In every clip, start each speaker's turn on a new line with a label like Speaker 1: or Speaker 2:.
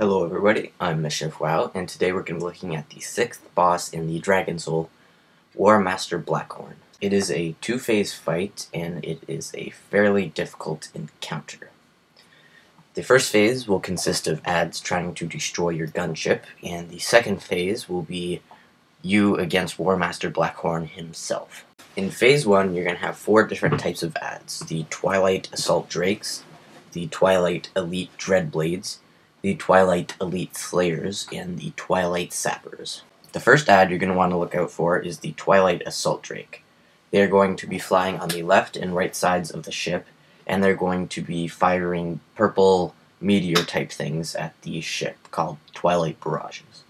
Speaker 1: Hello everybody, I'm MischiefWoW, and today we're going to be looking at the 6th boss in the Dragon Soul, Warmaster Blackhorn. It is a 2-phase fight, and it is a fairly difficult encounter. The first phase will consist of adds trying to destroy your gunship, and the second phase will be you against Warmaster Blackhorn himself. In phase 1, you're going to have 4 different types of adds: the Twilight Assault Drakes, the Twilight Elite Dreadblades, the Twilight Elite Slayers, and the Twilight Sappers. The first ad you're going to want to look out for is the Twilight Assault Drake. They are going to be flying on the left and right sides of the ship, and they're going to be firing purple meteor type things at the ship called Twilight Barrages.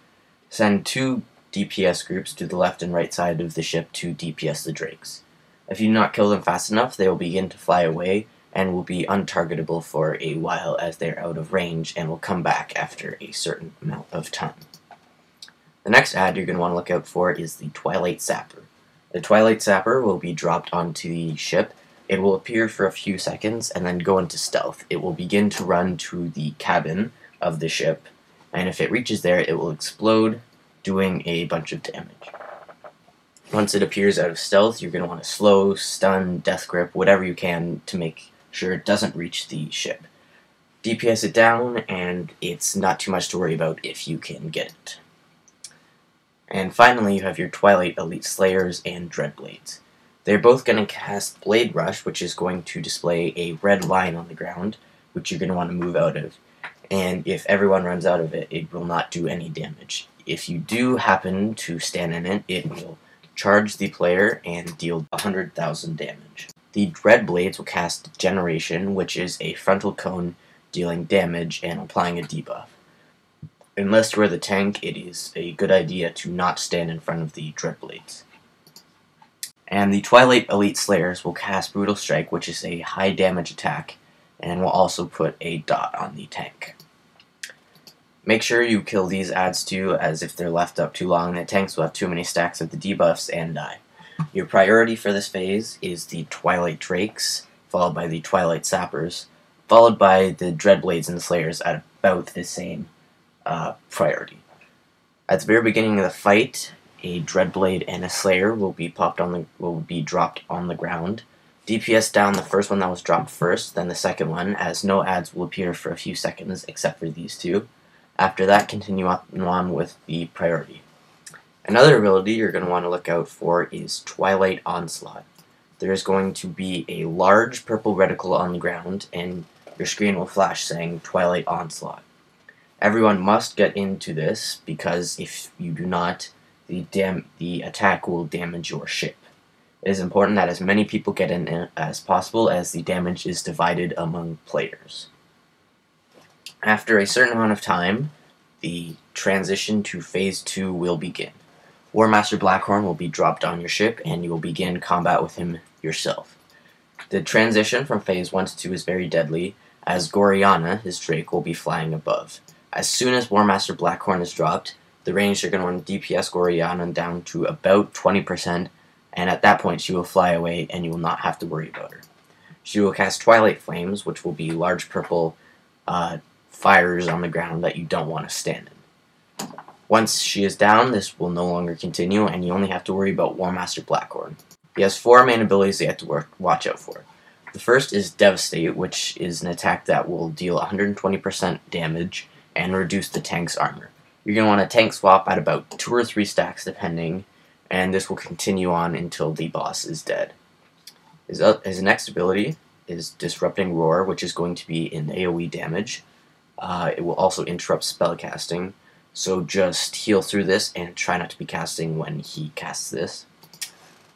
Speaker 1: Send 2 DPS groups to the left and right side of the ship to DPS the Drakes. If you do not kill them fast enough, they will begin to fly away and will be untargetable for a while as they're out of range and will come back after a certain amount of time. The next ad you're going to want to look out for is the Twilight Sapper. The Twilight Sapper will be dropped onto the ship. It will appear for a few seconds and then go into stealth. It will begin to run to the cabin of the ship, and if it reaches there, it will explode, doing a bunch of damage. Once it appears out of stealth, you're going to want to slow, stun, death grip, whatever you can to make sure it doesn't reach the ship. DPS it down, and it's not too much to worry about if you can get it. And finally, you have your Twilight Elite Slayers and Dreadblades. They're both going to cast Blade Rush, which is going to display a red line on the ground, which you're going to want to move out of. And if everyone runs out of it, it will not do any damage. If you do happen to stand in it, it will charge the player and deal 100,000 damage. The Dreadblades will cast Generation, which is a frontal cone dealing damage and applying a debuff. Unless you're the tank, it is a good idea to not stand in front of the Dreadblades. And the Twilight Elite Slayers will cast Brutal Strike, which is a high damage attack, and will also put a dot on the tank. Make sure you kill these adds too, as if they're left up too long, the tanks will have too many stacks of the debuffs and die. Your priority for this phase is the Twilight Drakes, followed by the Twilight Sappers, followed by the Dreadblades and the Slayers at about the same priority. At the very beginning of the fight, a Dreadblade and a Slayer will be dropped on the ground. DPS down the first one that was dropped first, then the second one, as no adds will appear for a few seconds except for these two. After that, continue on with the priority. Another ability you're going to want to look out for is Twilight Onslaught. There is going to be a large purple reticle on the ground, and your screen will flash saying Twilight Onslaught. Everyone must get into this, because if you do not, the attack will damage your ship. It is important that as many people get in as possible, as the damage is divided among players. After a certain amount of time, the transition to Phase 2 will begin. Warmaster Blackhorn will be dropped on your ship, and you will begin combat with him yourself. The transition from Phase 1 to 2 is very deadly, as Goriana, his Drake, will be flying above. As soon as Warmaster Blackhorn is dropped, the range you're going to want to DPS Goriana down to about 20%, and at that point she will fly away, and you will not have to worry about her. She will cast Twilight Flames, which will be large purple fires on the ground that you don't want to stand in. Once she is down, this will no longer continue, and you only have to worry about Warmaster Blackhorn. He has 4 main abilities you have to watch out for. The first is Devastate, which is an attack that will deal 120% damage and reduce the tank's armor. You're going to want to tank swap at about 2 or 3 stacks depending, and this will continue on until the boss is dead. His next ability is Disrupting Roar, which is going to be an AoE damage. It will also interrupt spellcasting, so just heal through this and try not to be casting when he casts this.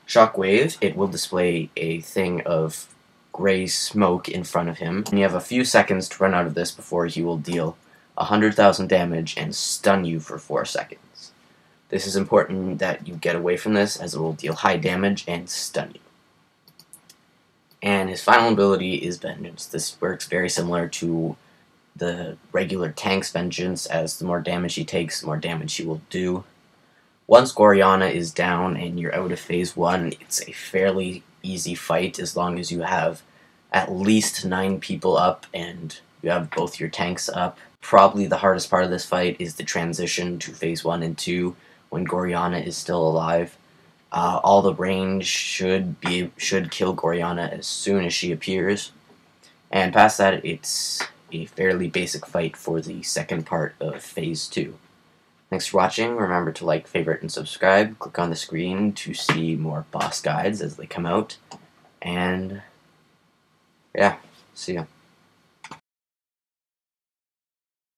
Speaker 1: Shockwave, it will display a thing of gray smoke in front of him, and you have a few seconds to run out of this before he will deal 100,000 damage and stun you for 4 seconds. This is important that you get away from this, as it will deal high damage and stun you. And his final ability is Vengeance. This works very similar to the regular tank's Vengeance, as the more damage he takes, the more damage he will do. Once Goriana is down and you're out of Phase 1, it's a fairly easy fight as long as you have at least 9 people up and you have both your tanks up. Probably the hardest part of this fight is the transition to phase 1 and 2 when Goriana is still alive. All the range should kill Goriana as soon as she appears, and past that it's a fairly basic fight for the second part of phase 2. Thanks for watching. Remember to like, favorite, and subscribe. Click on the screen to see more boss guides as they come out, and yeah, see ya.